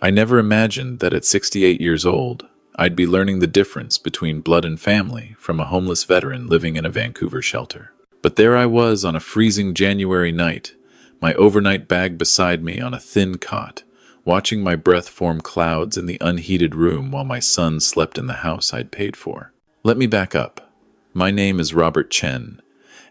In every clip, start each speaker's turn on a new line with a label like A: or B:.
A: I never imagined that at 68 years old, I'd be learning the difference between blood and family from a homeless veteran living in a Vancouver shelter. But there I was on a freezing January night, my overnight bag beside me on a thin cot, watching my breath form clouds in the unheated room while my son slept in the house I'd paid for. Let me back up. My name is Robert Chen,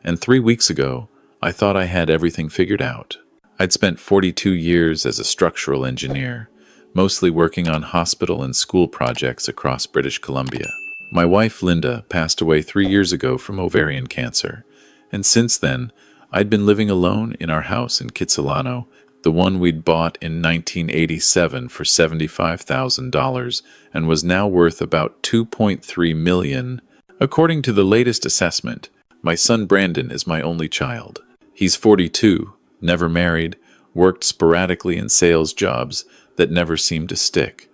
A: and 3 weeks ago, I thought I had everything figured out. I'd spent 42 years as a structural engineer, mostly working on hospital and school projects across British Columbia. My wife, Linda, passed away 3 years ago from ovarian cancer, and since then, I'd been living alone in our house in Kitsilano, the one we'd bought in 1987 for $75,000 and was now worth about $2.3 million. According to the latest assessment, my son Brandon is my only child. He's 42, never married, worked sporadically in sales jobs that never seemed to stick.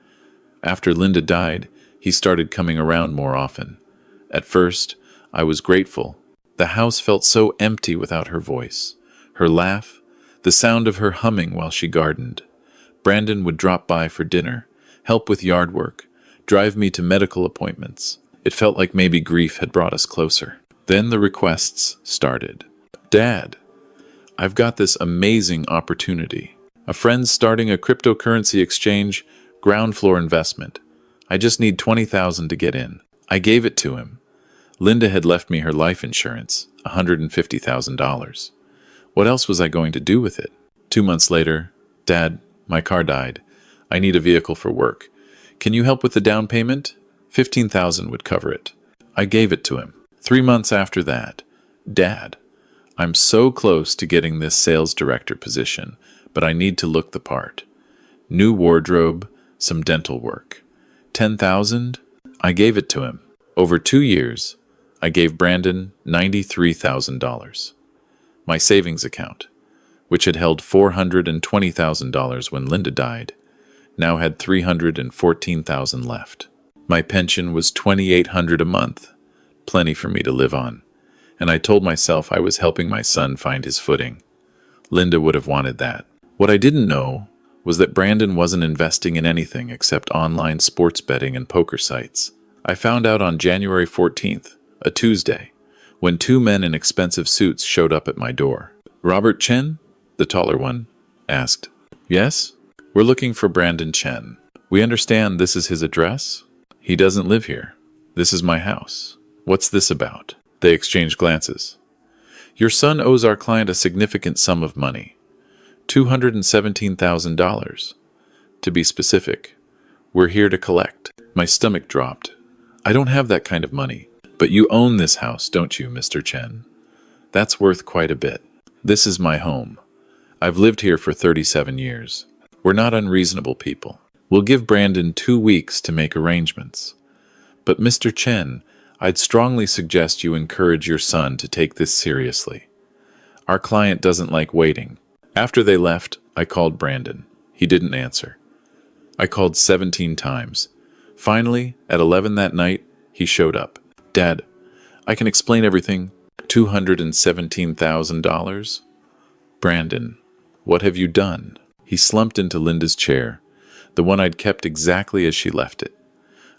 A: After Linda died, he started coming around more often. At first, I was grateful. The house felt so empty without her voice, her laugh, the sound of her humming while she gardened. Brandon would drop by for dinner, help with yard work, drive me to medical appointments. It felt like maybe grief had brought us closer. Then the requests started. Dad, I've got this amazing opportunity. A friend's starting a cryptocurrency exchange, ground floor investment. I just need $20,000 to get in. I gave it to him. Linda had left me her life insurance, $150,000. What else was I going to do with it? 2 months later, Dad, my car died. I need a vehicle for work. Can you help with the down payment? $15,000 would cover it. I gave it to him. 3 months after that, Dad, I'm so close to getting this sales director position, but I need to look the part. New wardrobe, some dental work. $10,000? I gave it to him. Over 2 years, I gave Brandon $93,000. My savings account, which had held $420,000 when Linda died, now had $314,000 left. My pension was $2,800 a month, plenty for me to live on, and I told myself I was helping my son find his footing. Linda would have wanted that. What I didn't know was that Brandon wasn't investing in anything except online sports betting and poker sites. I found out on January 14th, a Tuesday, when 2 men in expensive suits showed up at my door. Robert Chen, the taller one, asked. Yes? We're looking for Brandon Chen. We understand this is his address? He doesn't live here. This is my house. What's this about? They exchanged glances. Your son owes our client a significant sum of money. $217,000. To be specific, we're here to collect. My stomach dropped. I don't have that kind of money. But you own this house, don't you, Mr. Chen? That's worth quite a bit. This is my home. I've lived here for 37 years. We're not unreasonable people. We'll give Brandon 2 weeks to make arrangements. But Mr. Chen, I'd strongly suggest you encourage your son to take this seriously. Our client doesn't like waiting. After they left, I called Brandon. He didn't answer. I called 17 times. Finally, at 11 that night, he showed up. Dad, I can explain everything. $217,000? Brandon, what have you done? He slumped into Linda's chair, the one I'd kept exactly as she left it.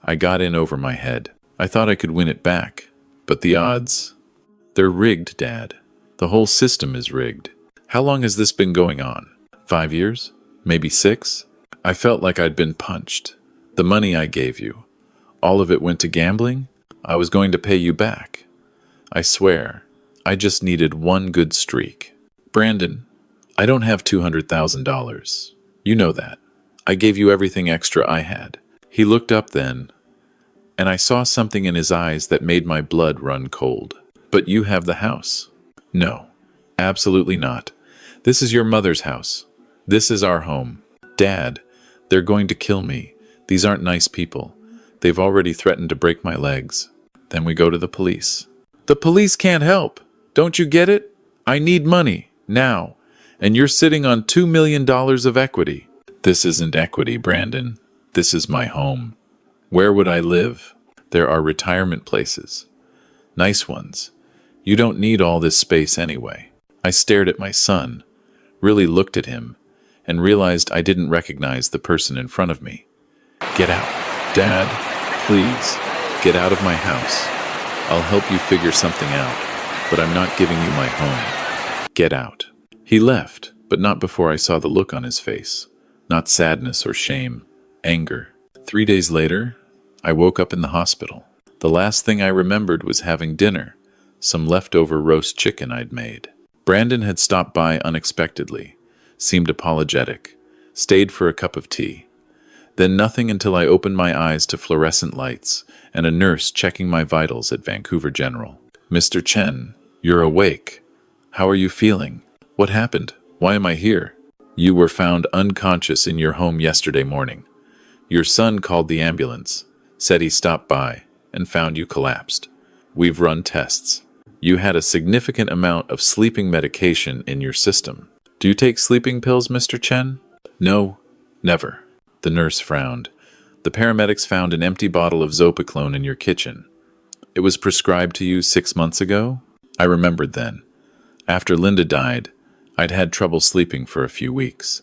A: I got in over my head. I thought I could win it back, but the odds? They're rigged, Dad. The whole system is rigged. How long has this been going on? 5 years? Maybe 6? I felt like I'd been punched. The money I gave you, all of it went to gambling? I was going to pay you back. I swear, I just needed one good streak. Brandon, I don't have $200,000. You know that. I gave you everything extra I had. He looked up then, and I saw something in his eyes that made my blood run cold. But you have the house. No, absolutely not. This is your mother's house. This is our home. Dad, they're going to kill me. These aren't nice people. They've already threatened to break my legs. Then we go to the police. The police can't help. Don't you get it? I need money, now. And you're sitting on $2 million of equity. This isn't equity, Brandon. This is my home. Where would I live? There are retirement places. Nice ones. You don't need all this space anyway. I stared at my son, really looked at him, and realized I didn't recognize the person in front of me. "Get out. Dad, please, get out of my house. I'll help you figure something out, but I'm not giving you my home. Get out." He left, but not before I saw the look on his face. Not sadness or shame, anger. 3 days later, I woke up in the hospital. The last thing I remembered was having dinner, some leftover roast chicken I'd made. Brandon had stopped by unexpectedly, seemed apologetic, stayed for a cup of tea. Then nothing until I opened my eyes to fluorescent lights and a nurse checking my vitals at Vancouver General. "Mr. Chen, you're awake. How are you feeling? What happened? Why am I here?" "You were found unconscious in your home yesterday morning. Your son called the ambulance, said he stopped by, and found you collapsed. We've run tests. You had a significant amount of sleeping medication in your system." "Do you take sleeping pills, Mr. Chen?" "No, never." The nurse frowned. "The paramedics found an empty bottle of Zopiclone in your kitchen. It was prescribed to you 6 months ago?" I remembered then. After Linda died, I'd had trouble sleeping for a few weeks.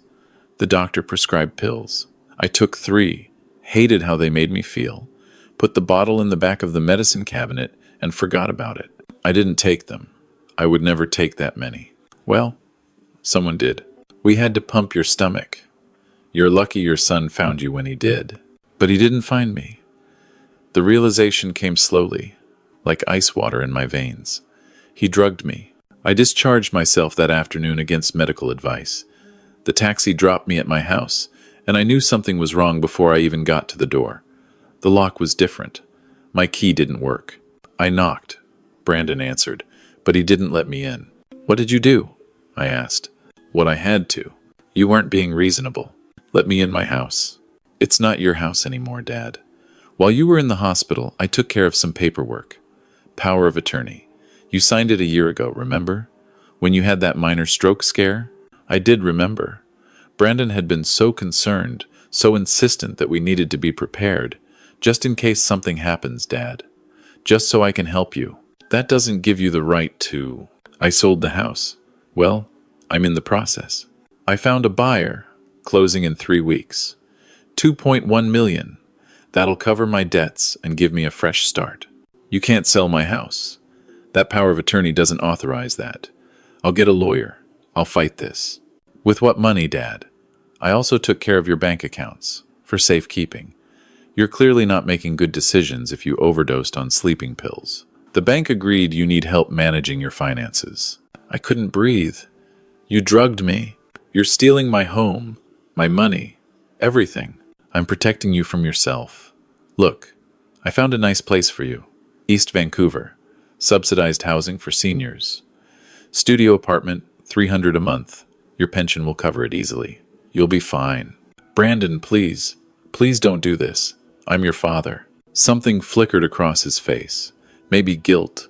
A: The doctor prescribed pills. I took 3, hated how they made me feel, put the bottle in the back of the medicine cabinet, and forgot about it. I didn't take them. I would never take that many. Well, someone did. We had to pump your stomach. You're lucky your son found you when he did. But he didn't find me. The realization came slowly, like ice water in my veins. He drugged me. I discharged myself that afternoon against medical advice. The taxi dropped me at my house, and I knew something was wrong before I even got to the door. The lock was different. My key didn't work. I knocked. Brandon answered, but he didn't let me in. "What did you do?" I asked. "What I had to. You weren't being reasonable. Let me in my house." "It's not your house anymore, Dad. While you were in the hospital, I took care of some paperwork. Power of attorney. You signed it a year ago, remember? When you had that minor stroke scare?" I did remember. Brandon had been so concerned, so insistent that we needed to be prepared, just in case something happens, Dad. Just so I can help you. That doesn't give you the right to... I sold the house. Well, I'm in the process. I found a buyer, closing in 3 weeks. 2.1 million. That'll cover my debts and give me a fresh start. You can't sell my house. That power of attorney doesn't authorize that. I'll get a lawyer. I'll fight this. With what money, Dad? I also took care of your bank accounts, for safekeeping. You're clearly not making good decisions if you overdosed on sleeping pills. The bank agreed you need help managing your finances. I couldn't breathe. You drugged me. You're stealing my home, my money, everything. I'm protecting you from yourself. Look, I found a nice place for you. East Vancouver. Subsidized housing for seniors. Studio apartment, $300 a month. Your pension will cover it easily. You'll be fine. Brandon, please. Please don't do this. I'm your father. Something flickered across his face. Maybe guilt.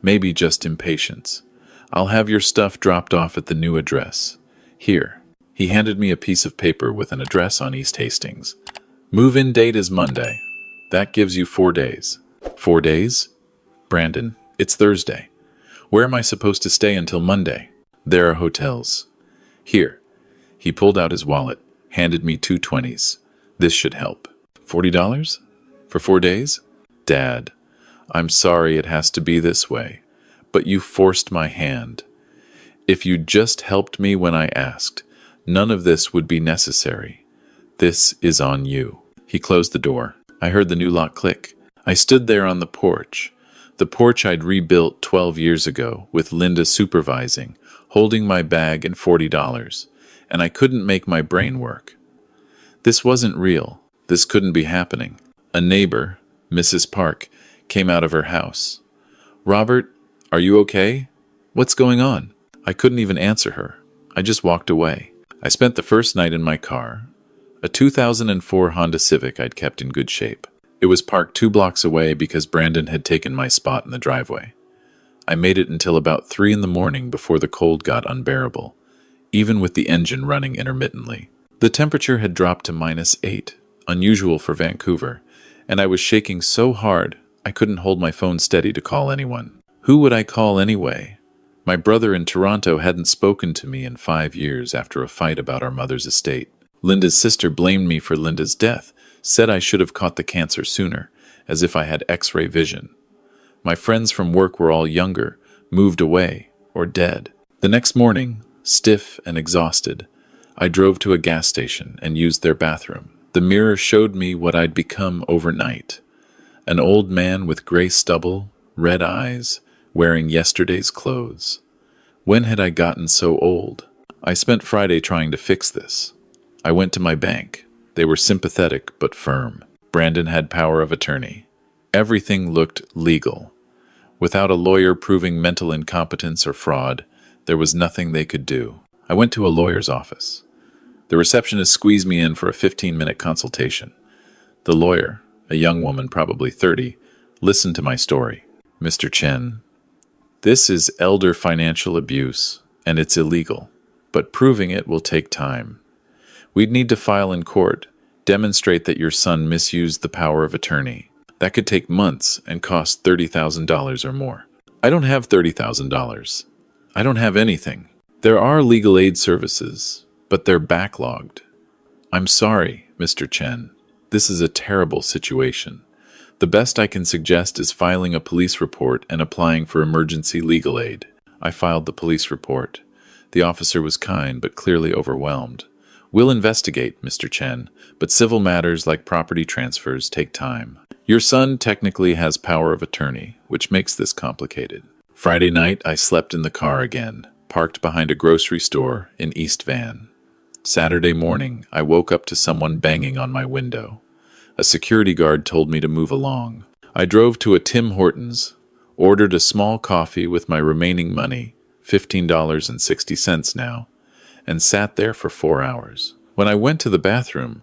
A: Maybe just impatience. I'll have your stuff dropped off at the new address. Here. He handed me a piece of paper with an address on East Hastings. Move-in date is Monday. That gives you 4 days. 4 days? Brandon, it's Thursday. Where am I supposed to stay until Monday? There are hotels. Here. He pulled out his wallet, handed me 2 20s. This should help. $40? For 4 days? Dad, I'm sorry it has to be this way, but you forced my hand. If you just helped me when I asked, none of this would be necessary. This is on you. He closed the door. I heard the new lock click. I stood there on the porch I'd rebuilt 12 years ago, with Linda supervising, holding my bag and $40, and I couldn't make my brain work. This wasn't real. This couldn't be happening. A neighbor, Mrs. Park, came out of her house. "Robert, are you okay? What's going on?" I couldn't even answer her. I just walked away. I spent the first night in my car, a 2004 Honda Civic I'd kept in good shape. It was parked 2 blocks away because Brandon had taken my spot in the driveway. I made it until about 3 in the morning before the cold got unbearable, even with the engine running intermittently. The temperature had dropped to -8, unusual for Vancouver, and I was shaking so hard I couldn't hold my phone steady to call anyone. Who would I call anyway? My brother in Toronto hadn't spoken to me in 5 years after a fight about our mother's estate. Linda's sister blamed me for Linda's death, said I should have caught the cancer sooner, as if I had X-ray vision. My friends from work were all younger, moved away, or dead. The next morning, stiff and exhausted, I drove to a gas station and used their bathroom. The mirror showed me what I'd become overnight. An old man with gray stubble, red eyes, wearing yesterday's clothes. When had I gotten so old? I spent Friday trying to fix this. I went to my bank. They were sympathetic but firm. Brandon had power of attorney. Everything looked legal. Without a lawyer proving mental incompetence or fraud, there was nothing they could do. I went to a lawyer's office. The receptionist squeezed me in for a 15-minute consultation. The lawyer, a young woman probably 30, listened to my story. Mr. Chen, this is elder financial abuse, and it's illegal, but proving it will take time. We'd need to file in court, demonstrate that your son misused the power of attorney. That could take months and cost $30,000 or more. I don't have $30,000. I don't have anything. There are legal aid services, but they're backlogged. I'm sorry, Mr. Chen. This is a terrible situation. The best I can suggest is filing a police report and applying for emergency legal aid. I filed the police report. The officer was kind but clearly overwhelmed. We'll investigate, Mr. Chen, but civil matters like property transfers take time. Your son technically has power of attorney, which makes this complicated. Friday night, I slept in the car again, parked behind a grocery store in East Van. Saturday morning, I woke up to someone banging on my window. A security guard told me to move along. I drove to a Tim Hortons, ordered a small coffee with my remaining money, $15.60 now, and sat there for 4 hours. When I went to the bathroom,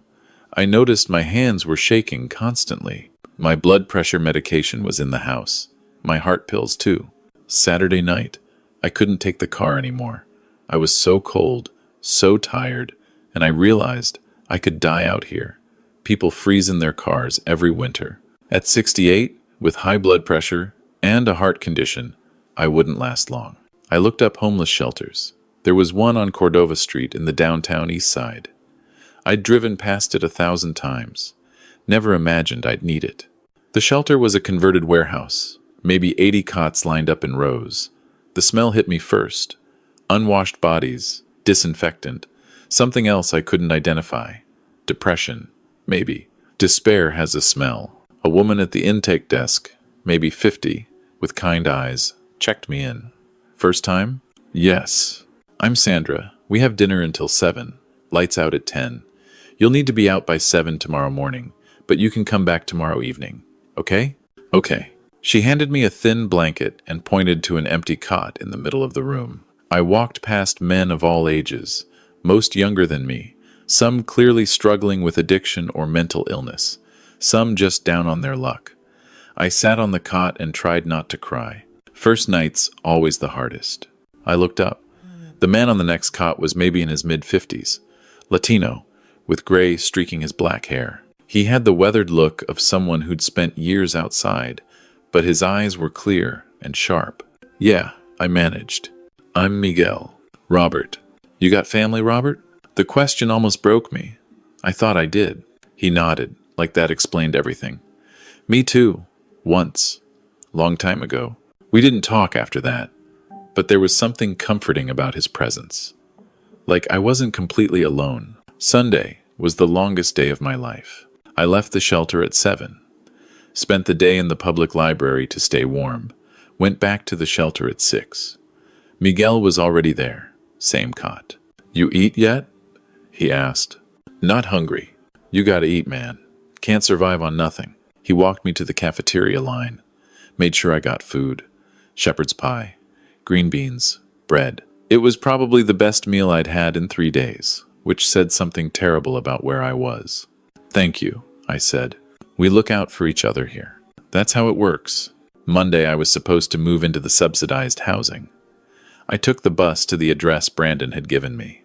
A: I noticed my hands were shaking constantly. My blood pressure medication was in the house. My heart pills too. Saturday night, I couldn't take the car anymore. I was so cold, so tired, and I realized I could die out here. People freeze in their cars every winter. At 68, with high blood pressure and a heart condition, I wouldn't last long. I looked up homeless shelters. There was one on Cordova Street in the downtown east side. I'd driven past it 1,000 times. Never imagined I'd need it. The shelter was a converted warehouse, maybe 80 cots lined up in rows. The smell hit me first. Unwashed bodies, disinfectant, something else I couldn't identify. Depression, maybe. Despair has a smell. A woman at the intake desk, maybe 50, with kind eyes, checked me in. First time? Yes. I'm Sandra. We have dinner until 7. Lights out at 10. You'll need to be out by 7 tomorrow morning, but you can come back tomorrow evening. Okay? Okay. She handed me a thin blanket and pointed to an empty cot in the middle of the room. I walked past men of all ages, most younger than me, some clearly struggling with addiction or mental illness, some just down on their luck. I sat on the cot and tried not to cry. First night's always the hardest. I looked up. The man on the next cot was maybe in his mid-50s, Latino, with gray streaking his black hair. He had the weathered look of someone who'd spent years outside, but his eyes were clear and sharp. Yeah, I managed. I'm Miguel. Robert. You got family, Robert? The question almost broke me. I thought I did. He nodded, like that explained everything. Me too. Once. Long time ago. We didn't talk after that, but there was something comforting about his presence. Like I wasn't completely alone. Sunday was the longest day of my life. I left the shelter at 7. Spent the day in the public library to stay warm. Went back to the shelter at 6. Miguel was already there. Same cot. You eat yet? He asked. Not hungry. You gotta eat, man. Can't survive on nothing. He walked me to the cafeteria line. Made sure I got food. Shepherd's pie. Green beans. Bread. It was probably the best meal I'd had in 3 days, which said something terrible about where I was. Thank you, I said. We look out for each other here. That's how it works. Monday I was supposed to move into the subsidized housing. I took the bus to the address Brandon had given me.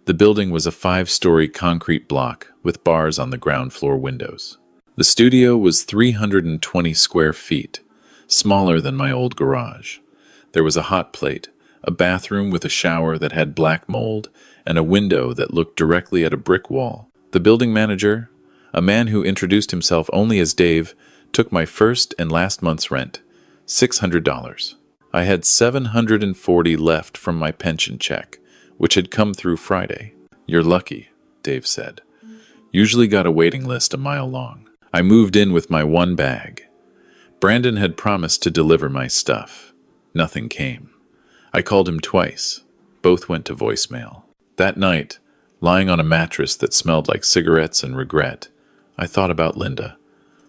A: The building was a 5-story concrete block with bars on the ground floor windows. The studio was 320 square feet, smaller than my old garage. There was a hot plate, a bathroom with a shower that had black mold, and a window that looked directly at a brick wall. The building manager, a man who introduced himself only as Dave, took my first and last month's rent, $600. I had $740 left from my pension check, which had come through Friday. "You're lucky," Dave said. "Usually got a waiting list a mile long." I moved in with my one bag. Brandon had promised to deliver my stuff. Nothing came. I called him twice. Both went to voicemail. That night, lying on a mattress that smelled like cigarettes and regret, I thought about Linda.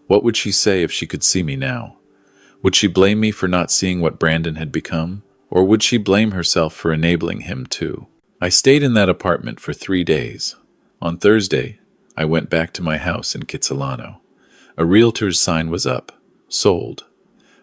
A: What would she say if she could see me now? Would she blame me for not seeing what Brandon had become? Or would she blame herself for enabling him too? I stayed in that apartment for 3 days. On Thursday, I went back to my house in Kitsilano. A realtor's sign was up. Sold.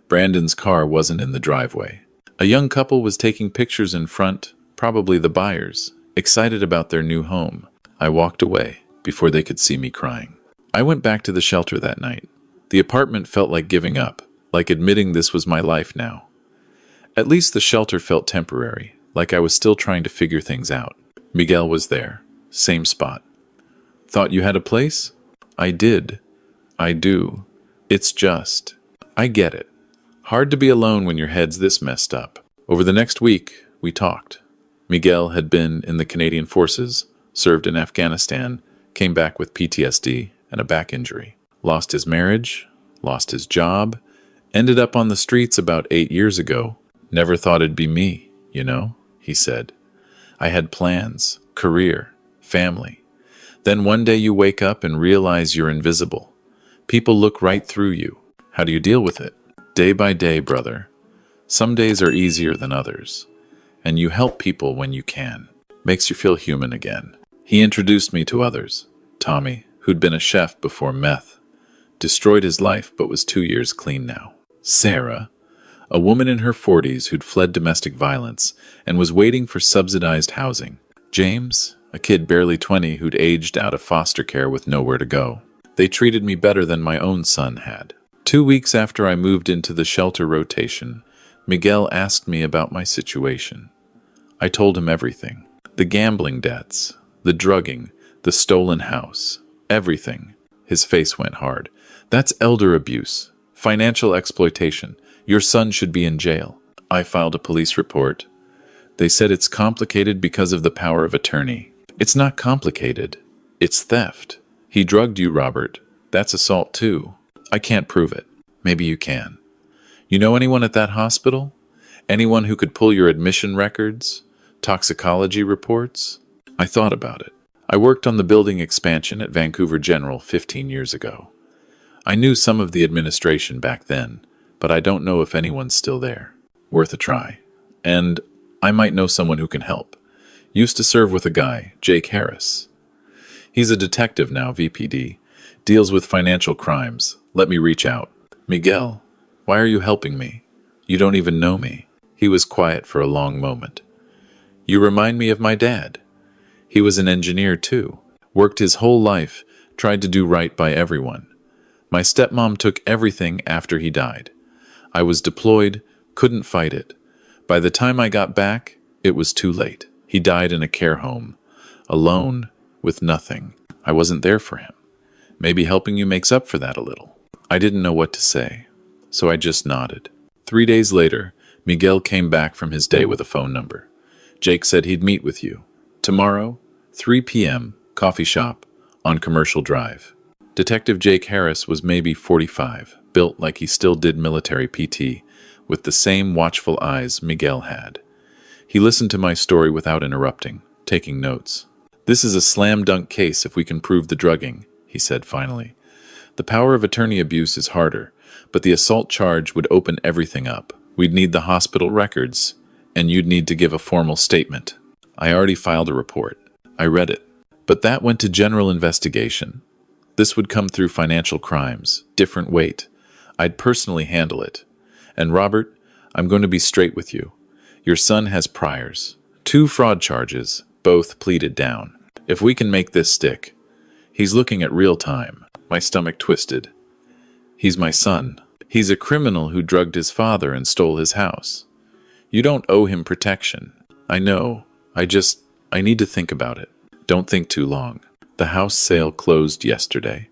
A: Brandon's car wasn't in the driveway. A young couple was taking pictures in front, probably the buyers, excited about their new home. I walked away before they could see me crying. I went back to the shelter that night. The apartment felt like giving up, like admitting this was my life now. At least the shelter felt temporary, like I was still trying to figure things out. Miguel was there. Same spot. "Thought you had a place?" "I did. I do. It's just... I get it. Hard to be alone when your head's this messed up." Over the next week, we talked. Miguel had been in the Canadian Forces, served in Afghanistan, came back with PTSD and a back injury. Lost his marriage, lost his job, ended up on the streets about 8 years ago. "Never thought it'd be me, you know," he said. "I had plans, career, family. Then one day you wake up and realize you're invisible. People look right through you. How do you deal with it?" "Day by day, brother. Some days are easier than others. And you help people when you can. Makes you feel human again." He introduced me to others. Tommy, who'd been a chef before meth, destroyed his life but was 2 years clean now. Sarah, a woman in her 40s who'd fled domestic violence and was waiting for subsidized housing. James, a kid barely 20 who'd aged out of foster care with nowhere to go. They treated me better than my own son had. 2 weeks after I moved into the shelter rotation, Miguel asked me about my situation. I told him everything. The gambling debts, the drugging, the stolen house, everything. His face went hard. "That's elder abuse, financial exploitation. Your son should be in jail." I filed a police report. They said it's complicated because of the power of attorney. It's not complicated. It's theft. He drugged you, Robert. That's assault too. I can't prove it. Maybe you can. You know anyone at that hospital? Anyone who could pull your admission records? Toxicology reports? I thought about it. I worked on the building expansion at Vancouver General 15 years ago. I knew some of the administration back then, but I don't know if anyone's still there. Worth a try. And I might know someone who can help. Used to serve with a guy, Jake Harris. He's a detective now, VPD. Deals with financial crimes. Let me reach out. "Miguel, why are you helping me? You don't even know me." He was quiet for a long moment. "You remind me of my dad. He was an engineer too. Worked his whole life, tried to do right by everyone. My stepmom took everything after he died. I was deployed, couldn't fight it. By the time I got back, it was too late. He died in a care home, alone, with nothing. I wasn't there for him. Maybe helping you makes up for that a little." I didn't know what to say, so I just nodded. 3 days later, Miguel came back from his day with a phone number. "Jake said he'd meet with you. Tomorrow, 3 p.m., coffee shop, on Commercial Drive." Detective Jake Harris was maybe 45, built like he still did military PT, with the same watchful eyes Miguel had. He listened to my story without interrupting, taking notes. "This is a slam-dunk case if we can prove the drugging," he said finally. "The power of attorney abuse is harder, but the assault charge would open everything up. We'd need the hospital records, and you'd need to give a formal statement." I already filed a report. I read it. But that went to general investigation. This would come through financial crimes, different weight. I'd personally handle it. And Robert, I'm going to be straight with you. Your son has priors. 2 fraud charges, both pleaded down. If we can make this stick, he's looking at real time. My stomach twisted. He's my son. He's a criminal who drugged his father and stole his house. You don't owe him protection. I know. I need to think about it. Don't think too long. The house sale closed yesterday.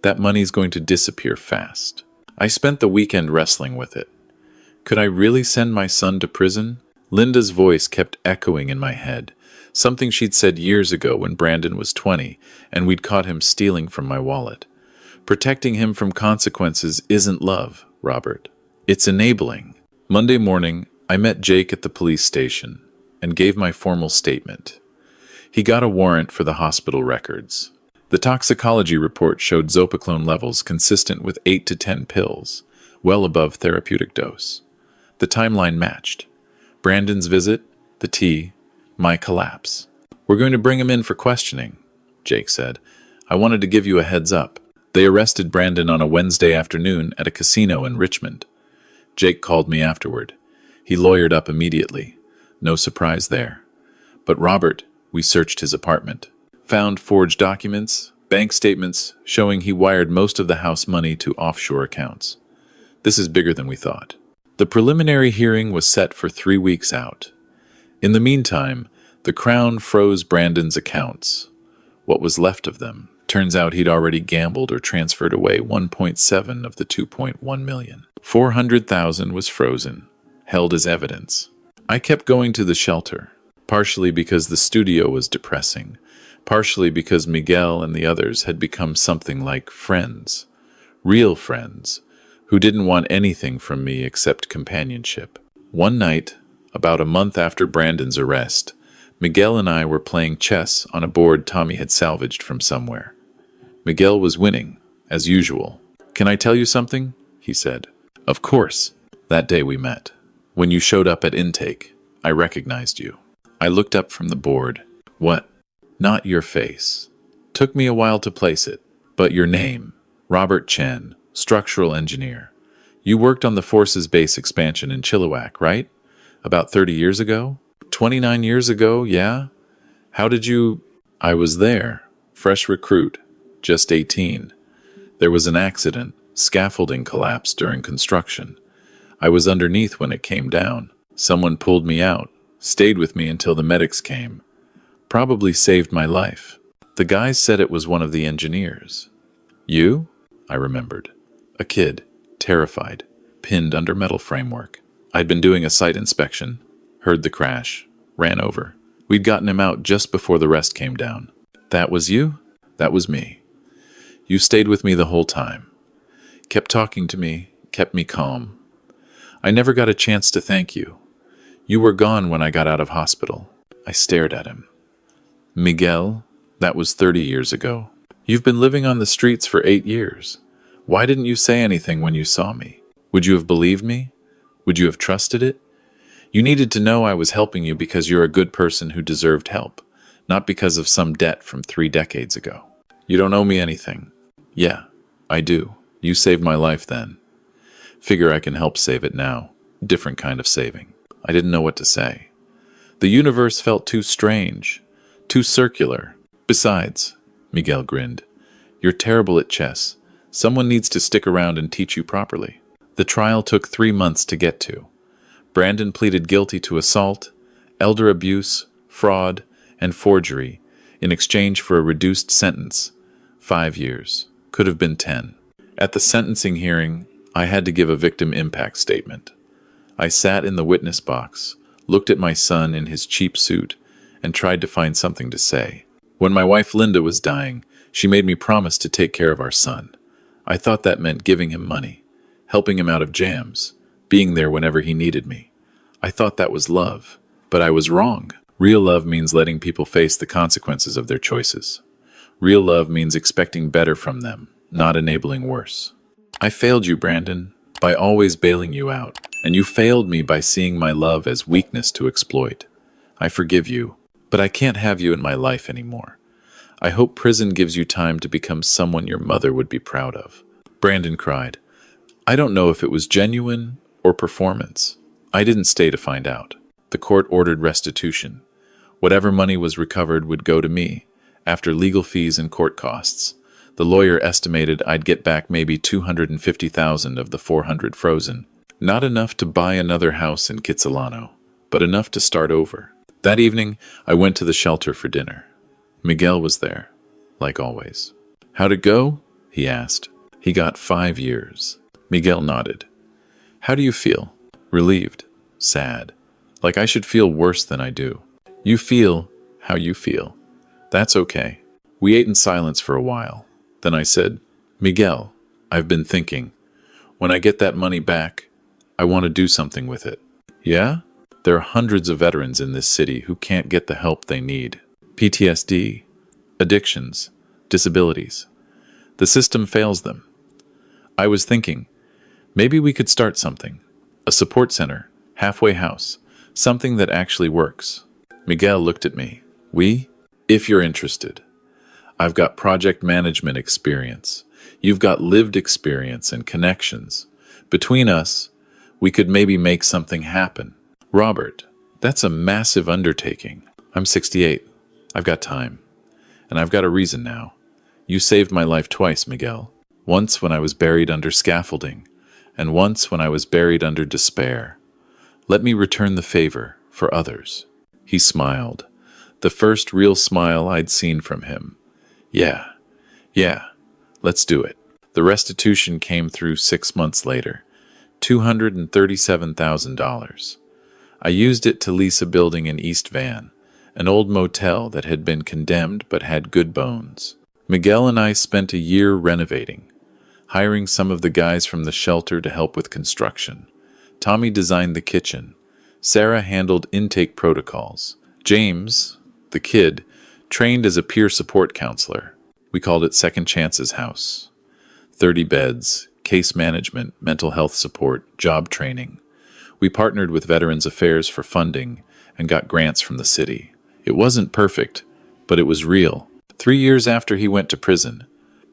A: That money's going to disappear fast. I spent the weekend wrestling with it. Could I really send my son to prison? Linda's voice kept echoing in my head, something she'd said years ago when Brandon was 20 and we'd caught him stealing from my wallet. Protecting him from consequences isn't love, Robert. It's enabling. Monday morning, I met Jake at the police station and gave my formal statement. He got a warrant for the hospital records. The toxicology report showed zopiclone levels consistent with 8 to 10 pills, well above therapeutic dose. The timeline matched. Brandon's visit, the tea, my collapse. We're going to bring him in for questioning, Jake said. I wanted to give you a heads up. They arrested Brandon on a Wednesday afternoon at a casino in Richmond. Jake called me afterward. He lawyered up immediately. No surprise there. But Robert, we searched his apartment. Found forged documents, bank statements showing he wired most of the house money to offshore accounts. This is bigger than we thought. The preliminary hearing was set for 3 weeks out. In the meantime, the Crown froze Brandon's accounts. What was left of them? Turns out he'd already gambled or transferred away 1.7 of the 2.1 million. 400,000 was frozen, held as evidence. I kept going to the shelter, partially because the studio was depressing, partially because Miguel and the others had become something like friends, real friends, who didn't want anything from me except companionship. One night, about a month after Brandon's arrest, Miguel and I were playing chess on a board Tommy had salvaged from somewhere. Miguel was winning, as usual. "Can I tell you something?" he said. "Of course." That day we met. When you showed up at intake, I recognized you. I looked up from the board. What? Not your face. Took me a while to place it, but your name, Robert Chen, structural engineer. You worked on the Force's base expansion in Chilliwack, right? About 30 years ago? 29 years ago, yeah? How did you... I was there. Fresh recruit. Just 18. There was an accident. Scaffolding collapsed during construction. I was underneath when it came down. Someone pulled me out, stayed with me until the medics came. Probably saved my life. The guys said it was one of the engineers. You? I remembered. A kid, terrified, pinned under metal framework. I'd been doing a site inspection, heard the crash, ran over. We'd gotten him out just before the rest came down. That was you? That was me. You stayed with me the whole time. Kept talking to me, kept me calm. I never got a chance to thank you. You were gone when I got out of hospital. I stared at him. Miguel, that was 30 years ago. You've been living on the streets for 8 years. Why didn't you say anything when you saw me? Would you have believed me? Would you have trusted it? You needed to know I was helping you because you're a good person who deserved help, not because of some debt from 3 decades ago. You don't owe me anything. Yeah, I do. You saved my life then. Figure I can help save it now. Different kind of saving. I didn't know what to say. The universe felt too strange, too circular. Besides, Miguel grinned, you're terrible at chess. Someone needs to stick around and teach you properly. The trial took 3 months to get to. Brandon pleaded guilty to assault, elder abuse, fraud, and forgery in exchange for a reduced sentence, 5 years. Could have been 10. At the sentencing hearing, I had to give a victim impact statement. I sat in the witness box, looked at my son in his cheap suit, and tried to find something to say. When my wife Linda was dying, she made me promise to take care of our son. I thought that meant giving him money, helping him out of jams, being there whenever he needed me. I thought that was love, but I was wrong. Real love means letting people face the consequences of their choices. Real love means expecting better from them, not enabling worse. I failed you, Brandon, by always bailing you out, and you failed me by seeing my love as weakness to exploit. I forgive you, but I can't have you in my life anymore. I hope prison gives you time to become someone your mother would be proud of. Brandon cried. I don't know if it was genuine or performance. I didn't stay to find out. The court ordered restitution. Whatever money was recovered would go to me, after legal fees and court costs. The lawyer estimated I'd get back maybe 250,000 of the 400 frozen. Not enough to buy another house in Kitsilano. but enough to start over. That evening, I went to the shelter for dinner. Miguel was there, like always. "How'd it go?" he asked. "He got 5 years. Miguel nodded. "How do you feel?" "Relieved. Sad. Like I should feel worse than I do." "You feel how you feel. That's okay." We ate in silence for a while. Then I said, "Miguel, I've been thinking. When I get that money back, I want to do something with it." "Yeah?" "There are hundreds of veterans in this city who can't get the help they need. PTSD, addictions, disabilities. The system fails them. I was thinking, maybe we could start something. A support center, halfway house, something that actually works." Miguel looked at me. "We? If you're interested. I've got project management experience. You've got lived experience and connections. Between us, we could maybe make something happen." "Robert, that's a massive undertaking. I'm 68. I've got time. And I've got a reason now. You saved my life twice, Miguel. Once when I was buried under scaffolding, and once when I was buried under despair. Let me return the favor for others." He smiled. The first real smile I'd seen from him. Yeah, let's do it." The restitution came through 6 months later. $237,000. I used it to lease a building in East Van, an old motel that had been condemned but had good bones. Miguel and I spent a year renovating, hiring some of the guys from the shelter to help with construction. Tommy designed the kitchen. Sarah handled intake protocols. James, the kid, trained as a peer support counselor. We called it Second Chance's House. 30 beds, case management, mental health support, job training. We partnered with Veterans Affairs for funding and got grants from the city. It wasn't perfect, but it was real. 3 years after he went to prison,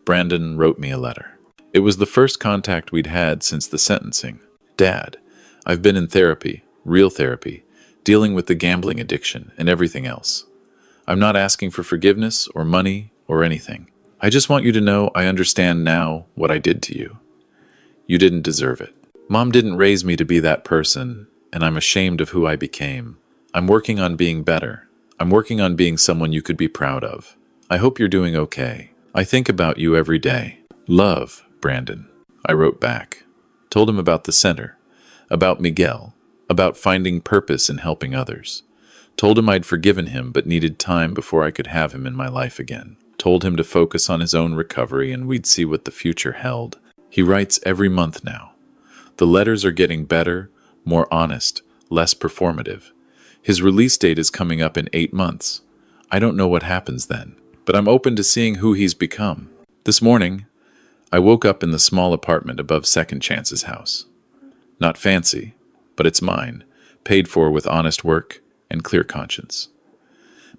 A: Brandon wrote me a letter. It was the first contact we'd had since the sentencing. "Dad, I've been in therapy, real therapy, dealing with the gambling addiction and everything else. I'm not asking for forgiveness or money or anything. I just want you to know I understand now what I did to you. You didn't deserve it. Mom didn't raise me to be that person, and I'm ashamed of who I became. I'm working on being better. I'm working on being someone you could be proud of. I hope you're doing okay. I think about you every day. Love, Brandon." I wrote back. Told him about the center, about Miguel, about finding purpose in helping others. Told him I'd forgiven him but needed time before I could have him in my life again. Told him to focus on his own recovery and we'd see what the future held. He writes every month now. The letters are getting better, more honest, less performative. His release date is coming up in 8 months. I don't know what happens then, but I'm open to seeing who he's become. This morning, I woke up in the small apartment above Second Chance's house. Not fancy, but it's mine, paid for with honest work and clear conscience.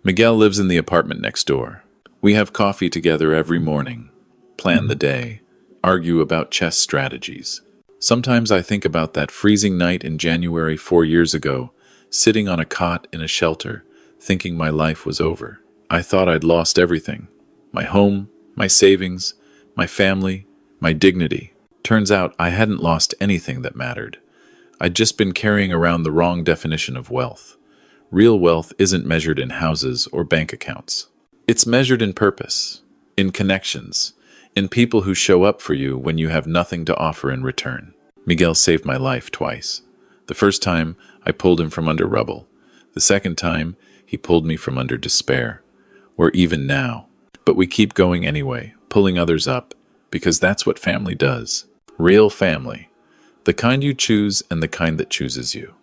A: Miguel lives in the apartment next door. We have coffee together every morning, plan the day, argue about chess strategies. Sometimes I think about that freezing night in January 4 years ago, sitting on a cot in a shelter, thinking my life was over. I thought I'd lost everything. My home, my savings, my family, my dignity. Turns out I hadn't lost anything that mattered. I'd just been carrying around the wrong definition of wealth. Real wealth isn't measured in houses or bank accounts. It's measured in purpose, in connections, in people who show up for you when you have nothing to offer in return. Miguel saved my life twice. The first time, I pulled him from under rubble. The second time, he pulled me from under despair. We're even now. But we keep going anyway, pulling others up, because that's what family does. Real family. The kind you choose and the kind that chooses you.